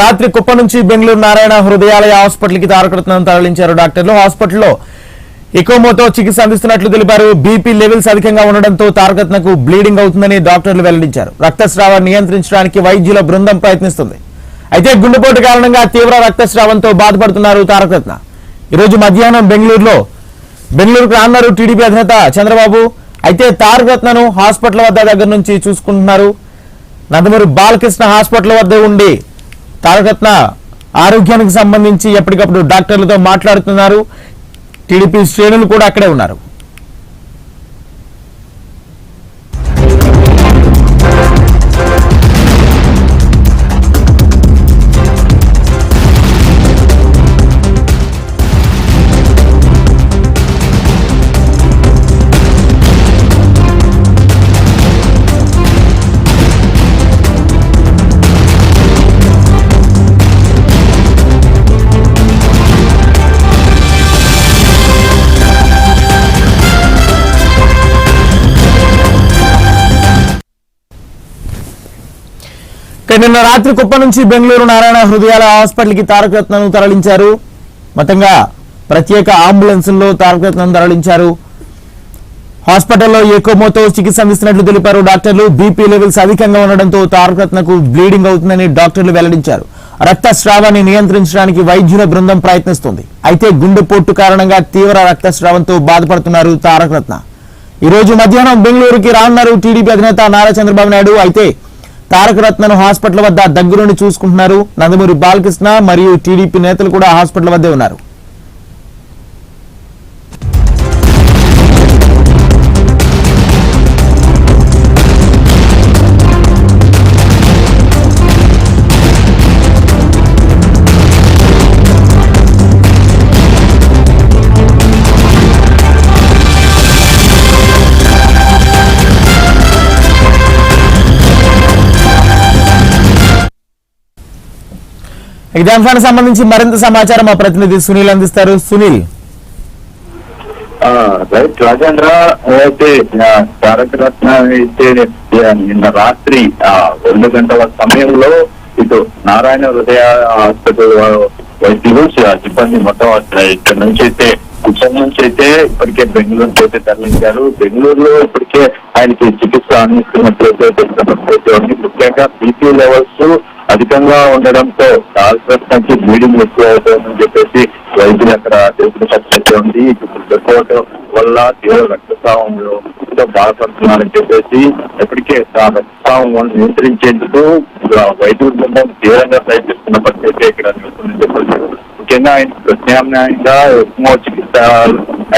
రాత్రి కుప్ప నుంచి బెంగళూరు నారాయణ హృదయాలయ హాస్పిటల్ కి తారకరత్నం తరలించారు డాక్టర్లు. హాస్పిటల్లో ఎకోమోతో చికిత్స అందిస్తున్నట్లు తెలిపారు. బీపీ లెవెల్స్ అధికంగా ఉండడంతో తారకరత్నకు బ్లీడింగ్ అవుతుందని డాక్టర్లు వెల్లడించారు. రక్తస్రావాన్ని నియంత్రించడానికి వైద్యుల బృందం ప్రయత్నిస్తుంది. అయితే గుండెపోటు కారణంగా తీవ్ర రక్తస్రావంతో బాధపడుతున్నారు తారకరత్న. ఈ రోజు మధ్యాహ్నం బెంగళూరుకు రానున్నారు టీడీపీ అధినేత చంద్రబాబు. అయితే తారకరత్నను హాస్పిటల్ వద్ద దగ్గర నుంచి చూసుకుంటున్నారు. నందమూరి బాలకృష్ణ హాస్పిటల్ వద్ద ఉండి తారకరత్న ఆరోగ్యానికి సంబంధించి ఎప్పటికప్పుడు డాక్టర్లతో మాట్లాడుతున్నారు. టీడీపీ శ్రేణులు కూడా అక్కడే ఉన్నారు. నిన్న రాత్రి కుప్ప నుంచి బెంగళూరు నారాయణ హృదయాలయ హాస్పిటల్ కి తారకరత్నను తరలించారు. మొత్తంగా ప్రత్యేక అంబులెన్స్లో తారకరత్నను తరలించారు. హాస్పిటల్లో ఎకోమోతో చికిత్స అందిస్తున్నట్లు తెలిపారు డాక్టర్లు. బీపీ లెవెల్స్ అధికంగా ఉండడంతో తారకరత్నకు బ్లీడింగ్ అవుతుందని డాక్టర్లు వెల్లడించారు. రక్తస్రావాన్ని నియంత్రించడానికి వైద్యుల బృందం ప్రయత్నిస్తుంది. అయితే గుండెపోటు కారణంగా తీవ్ర రక్తస్రావంతో బాధపడుతున్నారు తారకరత్న. ఈ రోజు మధ్యాహ్నం బెంగళూరుకి రానున్నారు టీడీపీ అధినేత నారా చంద్రబాబు నాయుడు. అయితే తారకరత్నను హాస్పిటల్ వద్ద దగ్గరుండి చూసుకుంటున్నారు. నందమూరి బాలకృష్ణ మరియు టీడీపీ నేతలు కూడా హాస్పిటల్ వద్దే ఉన్నారు. ఇదే అంశానికి సంబంధించి మరింత సమాచారం మా ప్రతినిధి సునీల్ అందిస్తారు. సునీల్. రైట్ రాజేంద్ర, అయితే తారకరత్న అయితే నిన్న రాత్రి 2 గంటల సమయంలో ఇటు నారాయణ హృదయ హాస్పిటల్ వైద్యులు సిబ్బంది మొత్తం ఇక్కడ నుంచి అయితే కుప్పం నుంచి అయితే ఇప్పటికే బెంగళూరుకి అయితే తరలించారు. బెంగళూరులో ఇప్పటికే ఆయనకి చికిత్స అందిస్తున్నట్లయితే తెలిసినట్లయితే ముఖ్యంగా బీపీ లెవెల్స్ అధికంగా ఉండడంతో తారకరత్నకి బ్లీడింగ్ ఎక్కువ అవుతుందని చెప్పేసి వైద్యులు అక్కడ తెలిసిన పరిస్థితి ఉంది. రిపోర్ట్ వల్ల తీవ్ర రక్తస్రావంలో బాధపడుతున్నారని చెప్పేసి ఇప్పటికే రక్తస్రావం నియంత్రించేందుకు వైద్యుల బృందం తీవ్రంగా ప్రయత్నిస్తున్న పరిస్థితి ఇక్కడ నిలుస్తుందని చెప్పేసి ముఖ్యంగా ఆయన ప్రత్యామ్నాయంగా ఎక్కువ చికిత్స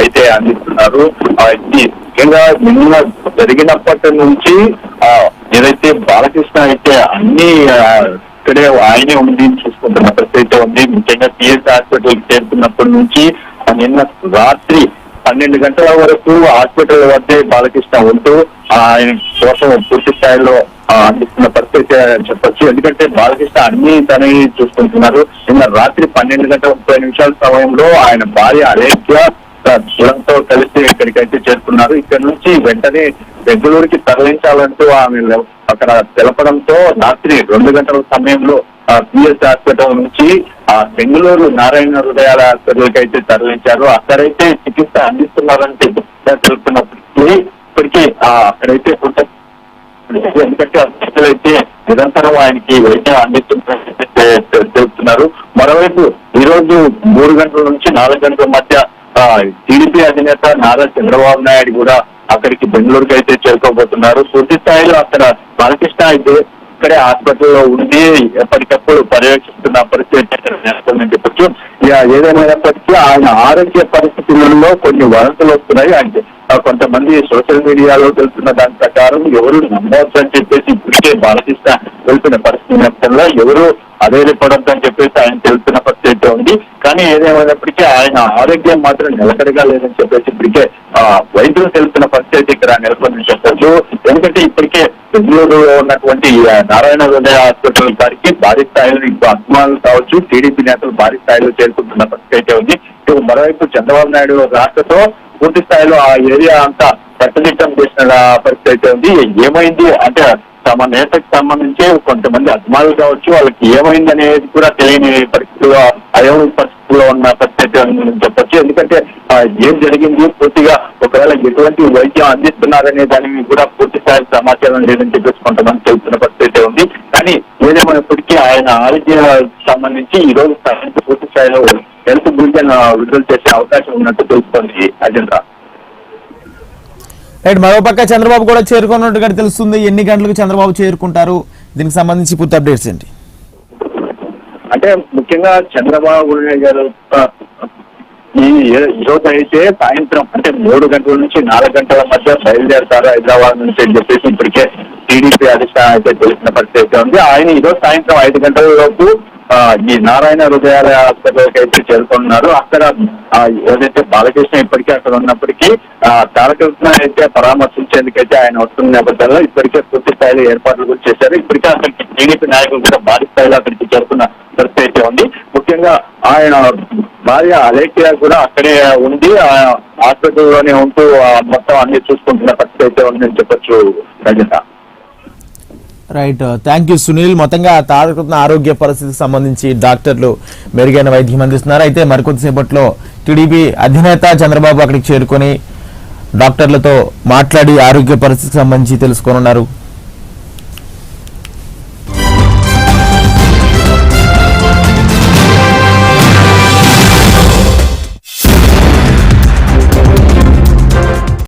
అయితే అందిస్తున్నారు. ముఖ్యంగా నిన్న జరిగినప్పటి నుంచి ఏదైతే బాలకృష్ణ అయితే అన్ని ఇక్కడే ఆయనే ఉండి చూసుకుంటున్న పరిస్థితి ఉంది. ముఖ్యంగా పిఎస్ హాస్పిటల్ చేరుకున్నప్పటి నుంచి నిన్న రాత్రి 12 గంటల వరకు హాస్పిటల్ వద్దే బాలకృష్ణ ఉంటూ ఆయన కోసం పూర్తి స్థాయిలో అందిస్తున్న పరిస్థితి చెప్పొచ్చు. ఎందుకంటే బాలకృష్ణ అన్ని తనే చూసుకుంటున్నారు. నిన్న రాత్రి 12:30 సమయంలో ఆయన భార్య అలేఖ్య తో కలిసి ఇక్కడికైతే చేరుకున్నారు. ఇక్కడ నుంచి వెంటనే బెంగళూరుకి తరలించాలంటూ ఆమె అక్కడ తెలపడంతో రాత్రి 2 గంటల సమయంలో పిఎస్ హాస్పిటల్ నుంచి బెంగళూరు నారాయణ హృదయాల హాస్పిటల్కి అయితే తరలించారు. అక్కడైతే చికిత్స అందిస్తున్నారని తెలుపుతున్నప్పటికీ ఇప్పటికీ అక్కడైతే ఎందుకంటే హాస్పిటల్ అయితే నిరంతరం ఆయనకి వైద్యం అందిస్తున్నట్టు తెలుపుతున్నారు. మరోవైపు ఈ రోజు 3 గంటల నుంచి 4 గంటల మధ్య టీడీపీ అధినేత నారా చంద్రబాబు నాయుడు కూడా అక్కడికి బెంగళూరుకి అయితే చేరుకోబోతున్నారు. పూర్తి స్థాయిలో అక్కడ బాలకృష్ణ అయితే ఇక్కడే హాస్పిటల్లో ఉండి ఎప్పటికప్పుడు పర్యవేక్షిస్తున్న పరిస్థితి నెలకొందని చెప్పొచ్చు. ఏదేమైనప్పటికీ ఆయన ఆరోగ్య పరిస్థితులలో కొన్ని వదంతులు వస్తున్నాయి. అంటే కొంతమంది సోషల్ మీడియాలో తెలుస్తున్న దాని ప్రకారం ఎవరు నమ్మవద్దు అని చెప్పేసి ఇప్పటికే బాలకృష్ణ వెళ్తున్న పరిస్థితి నేపథ్యంలో ఎవరు అధైర్యపడద్దు అని చెప్పేసి ఆయన తెలుస్తున్న పరిస్థితి ఉంది. కానీ ఏదేమైనప్పటికీ ఆయన ఆరోగ్యం మాత్రం నిలకడగా లేదని చెప్పేసి ఇప్పటికే వైద్యులు తెలుస్తున్న పరిస్థితి ఇక్కడ నెలకొందని చెప్పచ్చు. ఎందుకంటే ఇప్పటికే బెంగళూరులో ఉన్నటువంటి నారాయణ హృదయ హాస్పిటల్ గారికి భారీ స్థాయిలో అభిమానులు కావచ్చు, టీడీపీ నేతలు భారీ స్థాయిలో చేరుకుంటున్న పరిస్థితి ఉంది. మరోవైపు చంద్రబాబు నాయుడు రాకతో పూర్తి స్థాయిలో ఆ ఏరియా అంతా కట్టుదిట్టం చేసిన పరిస్థితి ఉంది. ఏమైంది అంటే తమ నేతకు సంబంధించి కొంతమంది అభిమానులు కావచ్చు, వాళ్ళకి ఏమైంది అనేది కూడా తెలియని పరిస్థితిలో అయోమయ పరిస్థితిలో ఉన్న పరిస్థితి అని చెప్పొచ్చు. ఎందుకంటే ఏం జరిగింది పూర్తిగా ఒకవేళ ఎటువంటి వైద్యం అందిస్తున్నారనే దానికి కూడా పూర్తి స్థాయి సమాచారం లేదని చెప్పేసి కొంతమంది చెబుతున్న పరిస్థితి ఉంది. కానీ ఏదేమైనప్పటికీ ఆయన ఆరోగ్య సంబంధించి ఈ రోజు పూర్తి స్థాయిలో హెల్త్ బులెటిన్ విడుదల చేసే అవకాశం ఉన్నట్టు తెలుస్తోంది అజెండా. రైట్, మరోపక్క చంద్రబాబు కూడా చేరుకున్నట్టుగా తెలుస్తుంది. ఎన్ని గంటలకు చంద్రబాబు చేరుకుంటారు, దీనికి సంబంధించి పూర్తి అప్డేట్స్ ఏంటి? అంటే ముఖ్యంగా చంద్రబాబు గారు ఈ రోజు అయితే సాయంత్రం అంటే 3 గంటల నుంచి 4 గంటల మధ్య బయలుదేరతారు హైదరాబాద్ నుంచి అని చెప్పేసి ఇప్పటికే టీడీపీ అధిష్టానం అయితే తెలిసిన పరిస్థితి ఉంది. ఆయన ఈ రోజు సాయంత్రం 5 గంటల లోపు ఈ నారాయణ హృదయాలయ హాస్పిటల్కి అయితే చేరుకున్నారు. అక్కడ ఏదైతే బాలకృష్ణ ఇప్పటికే అక్కడ ఉన్నప్పటికీ తారకరత్న అయితే పరామర్శించేందుకైతే ఆయన వస్తున్న నేపథ్యంలో ఇప్పటికే పూర్తి స్థాయిలో ఏర్పాట్లు కూడా చేశారు. ఇప్పటికే అక్కడికి టీడీపీ నాయకులు కూడా భారీ స్థాయిలో అక్కడికి చేరుకున్న పరిస్థితి ఉంది. ముఖ్యంగా ఆయన భార్య అలేఖ్య కూడా అక్కడే ఉంది, హాస్పిటల్లోనే ఉంటూ మొత్తం అన్ని చూసుకుంటున్న పరిస్థితి ఉందని చెప్పొచ్చు రజత. Right, thank you Sunil. మొత్తంగా తారకరత్న ఆరోగ్య పరిస్థితికి సంబంధించి డాక్టర్లు మెరుగైన వైద్యం అందిస్తున్నారు. అయితే మరికొద్దిసేపట్లో టీడీపీ అధినేత చంద్రబాబు అక్కడికి చేరుకొని డాక్టర్లతో మాట్లాడి ఆరోగ్య పరిస్థితికి సంబంధించి తెలుసుకోనున్నారు.